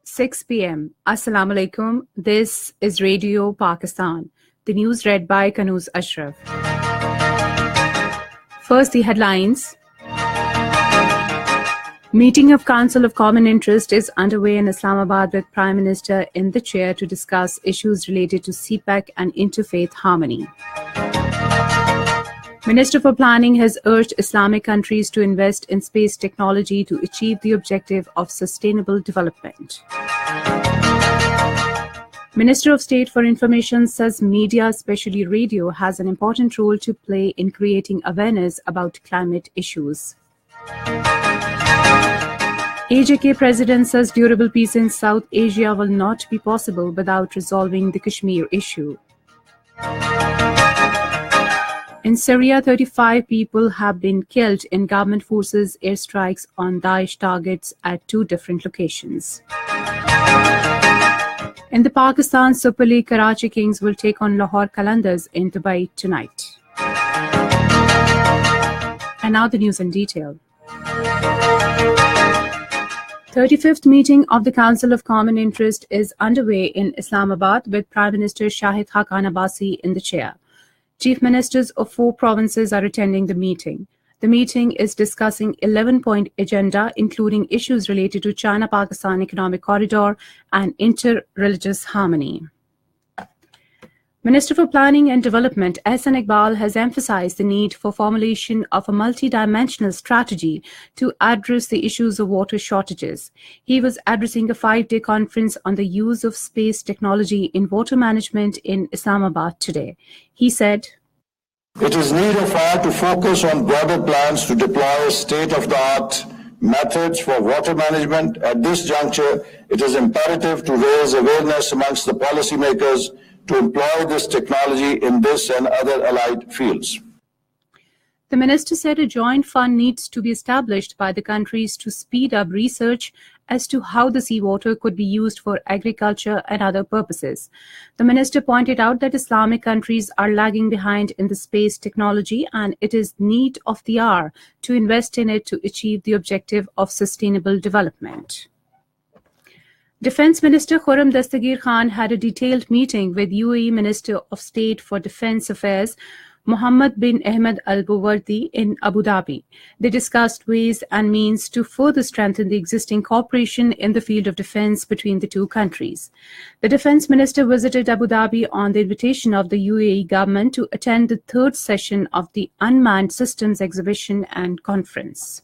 6 p.m. Assalamu alaikum. This is Radio Pakistan. The news read by Kanuz Ashraf. First, the headlines. Meeting of Council of Common Interest is underway in Islamabad with Prime Minister in the chair to discuss issues related to CPEC and interfaith harmony. Minister for Planning has urged Islamic countries to invest in space technology to achieve the objective of sustainable development. Minister of State for Information says media, especially radio, has an important role to play in creating awareness about climate issues. AJK President says durable peace in South Asia will not be possible without resolving the Kashmir issue. In Syria, 35 people have been killed in government forces' airstrikes on Daesh targets at two different locations. In the Pakistan Super League, Karachi Kings will take on Lahore Qalandars in Dubai tonight. And now the news in detail. 35th meeting of the Council of Common Interest is underway in Islamabad with Prime Minister Shahid Khaqan Abbasi in the chair. Chief Ministers of 4 provinces are attending the meeting. The meeting is discussing 11-point agenda, including issues related to China-Pakistan Economic Corridor and inter-religious harmony. Minister for Planning and Development Ehsan Iqbal has emphasized the need for formulation of a multi-dimensional strategy to address the issues of water shortages. He was addressing a 5-day conference on the use of space technology in water management in Islamabad today. He said, "It is need of our to focus on broader plans to deploy state-of-the-art methods for water management. At this juncture, it is imperative to raise awareness amongst the policymakers to employ this technology in this and other allied fields." The minister said a joint fund needs to be established by the countries to speed up research as to how the seawater could be used for agriculture and other purposes. The minister pointed out that Islamic countries are lagging behind in the space technology and it is need of the hour to invest in it to achieve the objective of sustainable development. Defence Minister Khurram Dastagir Khan had a detailed meeting with UAE Minister of State for Defence Affairs Mohammed bin Ahmed Al Buwardi in Abu Dhabi. They discussed ways and means to further strengthen the existing cooperation in the field of defence between the two countries. The Defence Minister visited Abu Dhabi on the invitation of the UAE government to attend the 3rd session of the Unmanned Systems Exhibition and Conference.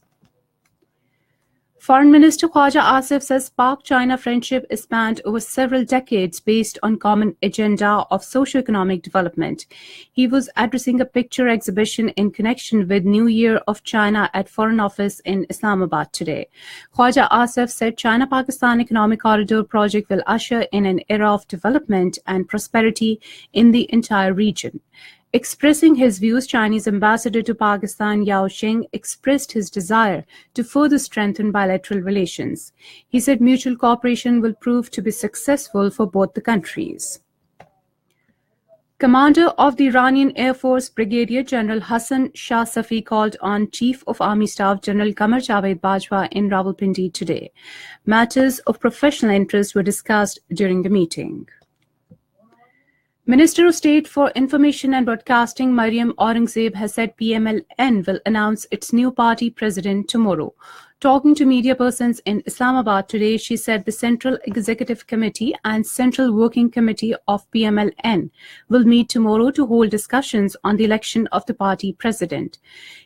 Foreign Minister Khwaja Asif says Pak-China friendship is spanned over several decades based on common agenda of socio-economic development. He was addressing a picture exhibition in connection with New Year of China at Foreign Office in Islamabad today. Khwaja Asif said China-Pakistan Economic Corridor project will usher in an era of development and prosperity in the entire region. Expressing his views, Chinese ambassador to Pakistan Yao Xing expressed his desire to further strengthen bilateral relations. He said mutual cooperation will prove to be successful for both the countries. Commander of the Iranian Air Force Brigadier General Hassan Shah Safi called on Chief of Army Staff General Qamar Javed Bajwa in Rawalpindi today. Matters of professional interest were discussed during the meeting. Minister of State for Information and Broadcasting Maryam Aurangzeb has said PMLN will announce its new party president tomorrow. Talking to media persons in Islamabad today, she said the Central Executive Committee and Central Working Committee of PMLN will meet tomorrow to hold discussions on the election of the party president.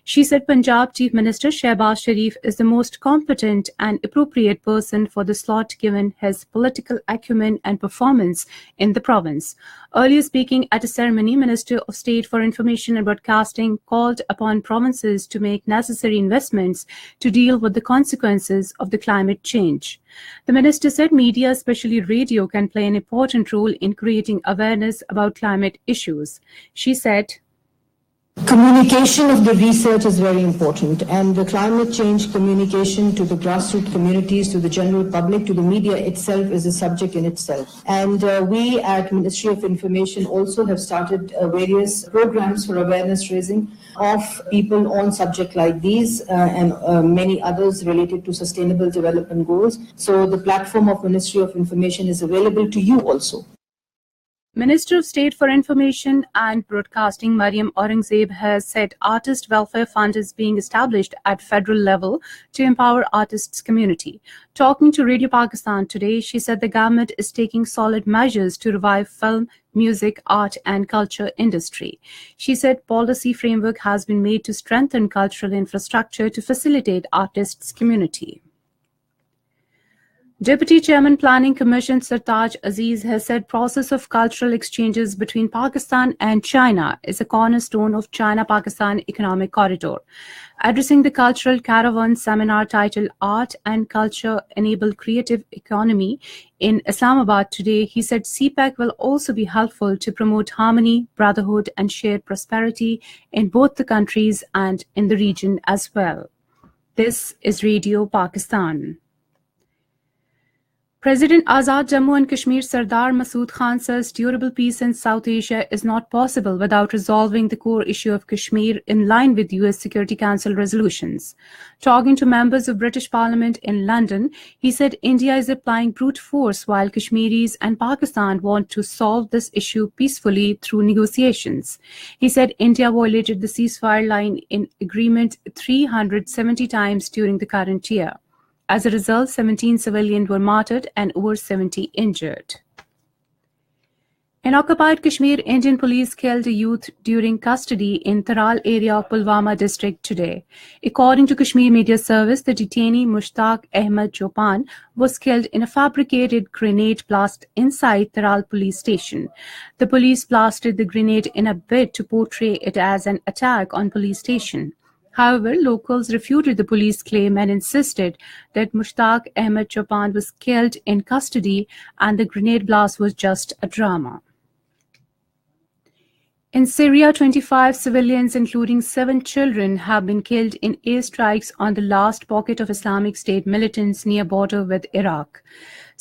She said Punjab Chief Minister Shehbaz Sharif is the most competent and appropriate person for the slot given his political acumen and performance in the province. Earlier speaking at a ceremony, Minister of State for Information and Broadcasting called upon provinces to make necessary investments to deal with the consequences of the climate change. The minister said media, especially radio, can play an important role in creating awareness about climate issues. She said, Communication of the research is very important, and the climate change communication to the grassroots communities, to the general public, to the media itself is a subject in itself. And we at Ministry of Information also have started various programs for awareness raising of people on subjects like these and many others related to sustainable development goals. So the platform of Ministry of Information is available to you also. Minister of State for Information and Broadcasting Mariam Aurangzeb has said Artist Welfare Fund is being established at federal level to empower artists' community. Talking to Radio Pakistan today, she said the government is taking solid measures to revive film, music, art and culture industry. She said policy framework has been made to strengthen cultural infrastructure to facilitate artists' community. Deputy Chairman Planning Commission Sartaj Aziz has said process of cultural exchanges between Pakistan and China is a cornerstone of China-Pakistan Economic Corridor. Addressing the Cultural Caravan seminar titled Art and Culture Enable Creative Economy in Islamabad today, he said CPEC will also be helpful to promote harmony, brotherhood and shared prosperity in both the countries and in the region as well. This is Radio Pakistan. President Azad Jammu and Kashmir Sardar Masood Khan says durable peace in South Asia is not possible without resolving the core issue of Kashmir in line with US Security Council resolutions. Talking to members of British Parliament in London, he said India is applying brute force while Kashmiris and Pakistan want to solve this issue peacefully through negotiations. He said India violated the ceasefire line in agreement 370 times during the current year. As a result, 17 civilians were martyred and over 70 injured. In occupied Kashmir, Indian police killed a youth during custody in Taral area of Pulwama district today. According to Kashmir Media Service, the detainee Mushtaq Ahmed Chopan was killed in a fabricated grenade blast inside Taral police station. The police blasted the grenade in a bid to portray it as an attack on police station. However, locals refuted the police claim and insisted that Mushtaq Ahmed Chopan was killed in custody and the grenade blast was just a drama. In Syria, 25 civilians, including 7 children, have been killed in airstrikes on the last pocket of Islamic State militants near border with Iraq.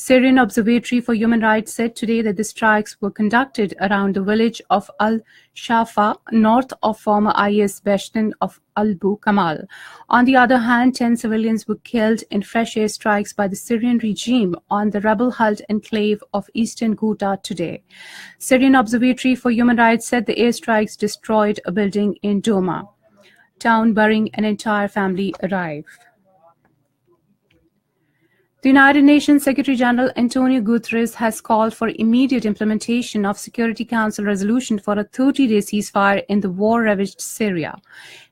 Syrian Observatory for Human Rights said today that the strikes were conducted around the village of Al-Shafa, north of former IS bastion of Abu Kamal. On the other hand, 10 civilians were killed in fresh airstrikes by the Syrian regime on the rebel-held enclave of eastern Ghouta today. Syrian Observatory for Human Rights said the airstrikes destroyed a building in Doma town, burying an entire family alive. The United Nations Secretary-General Antonio Guterres has called for immediate implementation of Security Council resolution for a 30-day ceasefire in the war-ravaged Syria.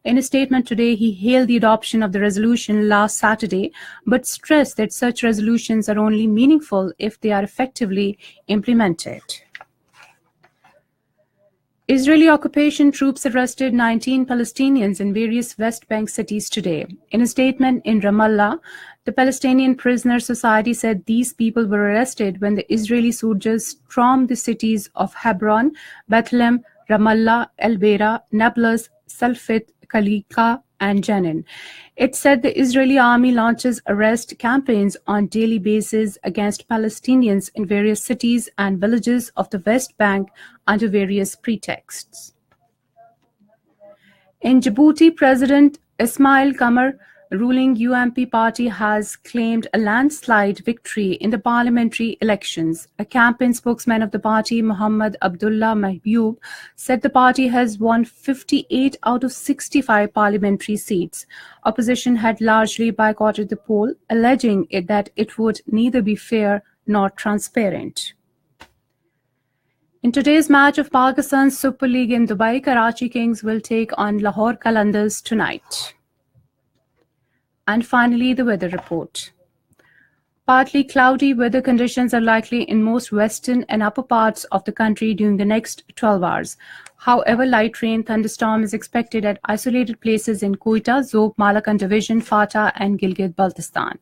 In a statement today, he hailed the adoption of the resolution last Saturday, but stressed that such resolutions are only meaningful if they are effectively implemented. Israeli occupation troops arrested 19 Palestinians in various West Bank cities today. In a statement in Ramallah, the Palestinian Prisoner Society said these people were arrested when the Israeli soldiers stormed the cities of Hebron, Bethlehem, Ramallah, El Beira, Nablus, Salfit, Kalika, and Jenin. It said the Israeli army launches arrest campaigns on daily basis against Palestinians in various cities and villages of the West Bank under various pretexts. In Djibouti, President Ismail Kamar ruling UMP party has claimed a landslide victory in the parliamentary elections. A campaign spokesman of the party, Muhammad Abdullah Mahbub, said the party has won 58 out of 65 parliamentary seats. Opposition had largely boycotted the poll, alleging that it would neither be fair nor transparent. In today's match of Pakistan's Super League in Dubai, Karachi Kings will take on Lahore Qalandars tonight. And finally, the weather report. Partly cloudy weather conditions are likely in most western and upper parts of the country during the next 12 hours. However, light rain thunderstorm is expected at isolated places in Quetta, Zob, Malakan Division, Fata, and Gilgit-Baltistan.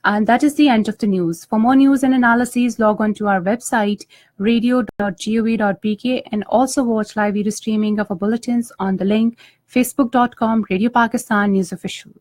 And that is the end of the news. For more news and analyses, log on to our website, radio.gov.pk, and also watch live video streaming of our bulletins on the link facebook.com Radio Pakistan News Official.